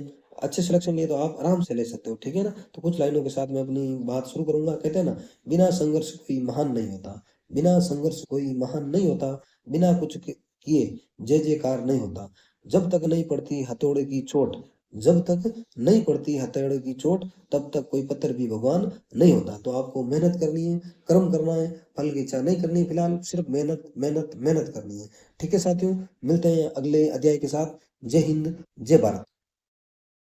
अच्छे सिलेक्शन लिए, तो आप आराम से ले सकते हो। ठीक है ना, तो कुछ लाइनों के साथ मैं अपनी बात शुरू करूंगा। कहते हैं ना, बिना संघर्ष कोई महान नहीं होता, बिना संघर्ष कोई महान नहीं होता, बिना कुछ किए जय जयकार नहीं होता, जब तक नहीं पड़ती हथौड़े की चोट, जब तक नहीं पड़ती हथौड़े की चोट तब तक कोई पत्थर भी भगवान नहीं होता। तो आपको मेहनत करनी है, कर्म करना है, फल की इच्छा नहीं करनी, फिलहाल सिर्फ मेहनत मेहनत मेहनत करनी है। ठीक है साथियों, मिलते हैं अगले अध्याय के साथ। जय हिंद, जय भारत।